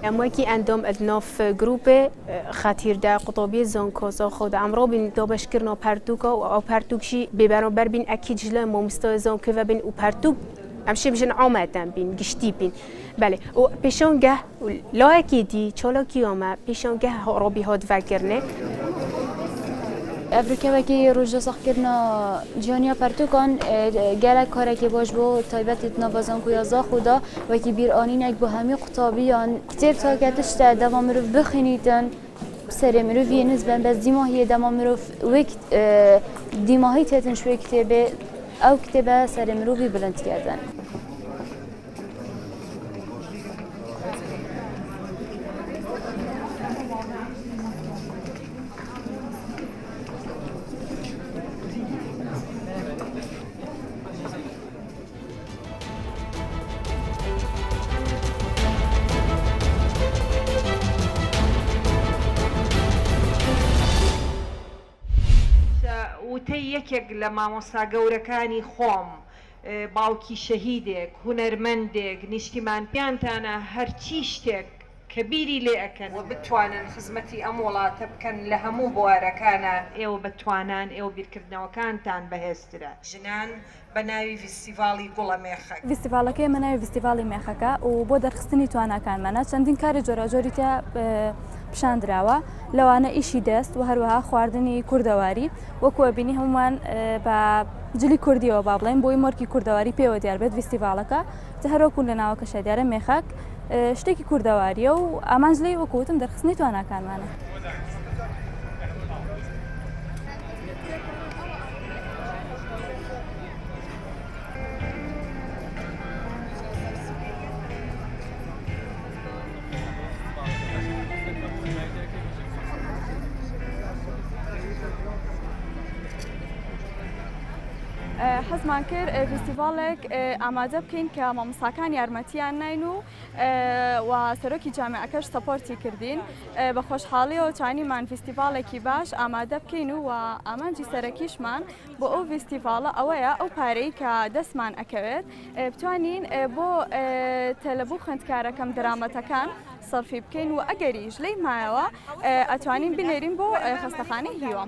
امواکی اندام ادناف گروپ خاطرده قطبی زنکوزا خود امرو بین دابش کرنا پرتوکا و پرتوکشی ببرابر بین اکید جل ما مستوزان که و بین و پرتوک همشه بجن عامتن بین گشتی بین بله و پیشانگه لا اکیدی چالا کیامه پیشانگه رابی هاد وگرنه افریقا وکی روزا سخت کردن جهانی پرتوکان گله کاری که باش با تایبت نوازان کویازا خدا وکی بیر آنین یک با همی قطابیان کتاب تاکتش تا دوام رو بخینیدن سر مروی نسبت به دیماهی دوام رو وقت دیماهی تاتن شوی کتابه او کتابه سر مروی بلند کردن. وتەی یەکێک لە مامۆستا گەورەکانی خۆم باوکی شەهیدێک هونەرمەندێک نیشتیمان پیانتانە هەرچی شتێک کە بیری لێ ئەەکەن و بتوانن خزمەتی ئەم وڵاتە بکەن لە هەموو بوارەکانە ئێوە بتوانان ئێوە بیرکردنەوەکانتان بەهێزترە ژنان بە ناوی فیستیڤاڵی گوڵە مێخەک فیستیڤاڵەکەی مە ناوی فیستیڤاڵی مێخەکە و بۆ دەرخستنی تواناکانمانە چەندین کاری جۆراجۆری تیا پیشاندراوە لەوانە ئیشی دەست و هەروەها خواردنی کوردەواری وەکووە بینی هەمومان بە جلی کوردیەوە با بڵێن بۆی مۆرکی کوردەواری پێوە دیار بێت فیستیڤاڵەکە جە هەروەکو لە ناوەکەشە دیارە مێخەک شتێکی کوردەواریە و ئامانج لێی وەکوتم دەرخستنی تواناکانمانە. حەزمان کرد فیستیڤاڵێک ئامادە بکەین کە مامۆستاکان یارمەتیان ناین و سەرۆکی جامعەکەش سەپۆرتی کردین بە خۆشحاڵیەوە توانیمان فیستیڤاڵێکی باش ئامادە بکەین و ئامانجی سەرەکیشمان بۆ ئەو فیستیڤاڵە ئەوەیە ئەو پارەی کە دەستمان ئەکەوێت بتوانین بۆ تەلەبوو خوێندکارەکەم دەرامەتەکان سەرفی بکەین و ئەگەریش لەی مایەوە ئەتوانین بنێرین بۆ خەستەخانەی هیوە.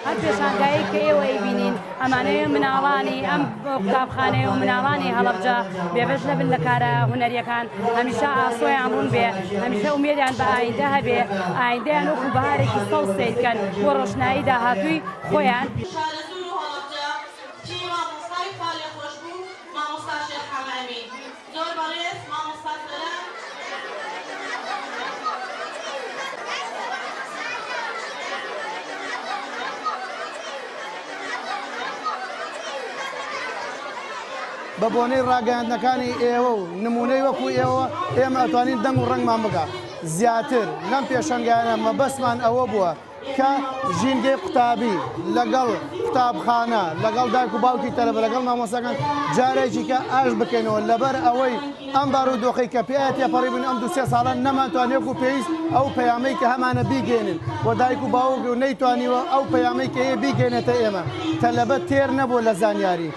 هەر پێشانگایی کە ئێوەی بینین ئەمانەیە مناڵانی ئەم قوتابخانەیە و مناڵانی هەڵەبجە بێبەش لەبن لە کارە هونەریەکان هەمیشە ئاسۆیان ڕوون بێ هەمیشە ئومێدیان بە ئایندە هەبێ ئایندەیان وەکو بەهارێکی سەڵ سیرکەن بۆ ڕۆشنایی داهاتووی خۆیان. بە بۆنەی ڕاگەیاندنەکانی ئێوە و نمونەی وەکو ئێوە ئێمە ئەتوانین دەنگ و ڕەنگمان بگە زیاتر لەم پێشەنگایانە مەبەستمان ئەوە بووە کە ژینگەی قوتابی لەگەڵ قوتابخانە لەگەڵ دایک و باوکی تەلەبە لەگەڵ مامۆستاکان جارێکی کە ئاش بکەینەوە لەبەر ئەوەی ئەم بارودۆخەی کە پێیە تێپەڕی بوون ئەم دوو-سێ ساڵە نەماتوانێت و پێویست ئەو پەیامەی کە هەمانە بیگەێنن و دایک و باوک و نەیتوانیوە ئەو پەیامەی کە هەیە بیگەێنێتە ئێمە تەلەبە تێر نەبوو لە زانیاری.